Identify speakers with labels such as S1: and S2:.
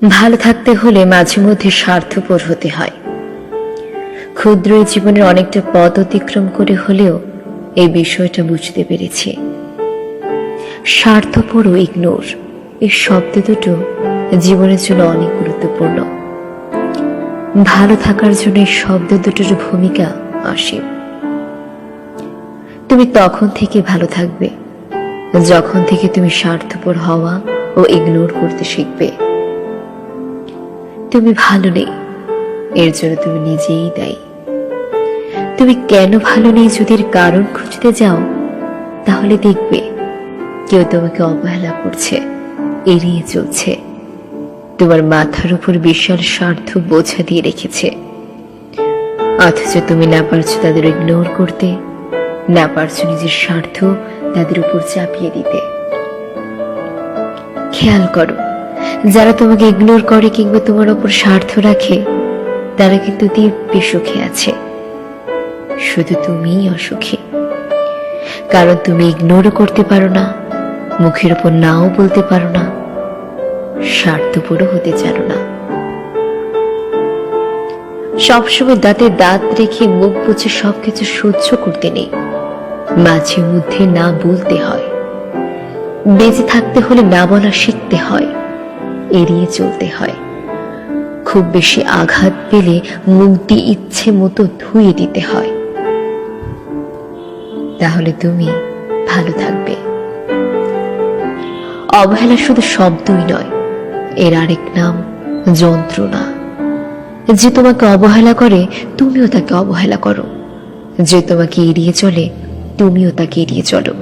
S1: ভালো থাকতে হলে মাঝে মধ্যে স্বার্থপর হতে হয়। ক্ষুদ্র এই জীবনের অনেকটা পথ অতিক্রম করে হলেও এই বিষয়টা বুঝতে পেরেছি। স্বার্থপর ও ইগনোর এই শব্দ দুটো জীবনের জন্য অনেক গুরুত্বপূর্ণ। ভালো থাকার জন্য এই শব্দ দুটোর ভূমিকা অসীম। তুমি তখন থেকে ভালো থাকবে যখন থেকে তুমি স্বার্থপর হওয়া ও ইগনোর করতে শিখবে। তুমি ভালো নেই, এর জন্য তুমি নিজেই দায়ী। তুমি কেন ভালো নেই যদি এর কারণ খুঁজতে যাও, তাহলে দেখবে কেউ তোমাকে অবহেলা করছে, এড়িয়ে চলছে, তোমার মাথার উপর বিশাল স্বার্থ বোঝা দিয়ে রেখেছে। অথচ তুমি না পারছো তাদের ইগনোর করতে, না পারছো নিজের স্বার্থ তাদের উপর চাপিয়ে দিতে। খেয়াল করো, যারা তোমাকে ইগনোর করে কিংবা তোমার উপর স্বার্থ রাখে, তারা কিন্তু দিব্যি সুখে আছে। শুধু তুমিই অসুখী, কারণ তুমি ইগনোরও করতে পারো না, মুখের উপর নাও বলতে পারো না, স্বার্থপরও হতে জানো না। সবসময় দাঁতে দাঁত রেখে মুখ বুঝে সবকিছু সহ্য করতে নেই, মাঝে মধ্যে না বলতে হয়। বেঁচে থাকতে হলে না বলা শিখতে হয়, এড়িয়ে চলতে হয়। খুব বেশি আঘাত পেলে মুখ দিয়ে ইচ্ছে মতো ধুয়ে দিতে হয়। তাহলে তুমি ভালো থাকবে। অবহেলা শুধু শব্দই নয়, এর আরেক নাম যন্ত্রণা। যে তোমাকে অবহেলা করে তুমিও তাকে অবহেলা করো, যে তোমাকে এড়িয়ে চলে তুমিও তাকে এড়িয়ে চলো।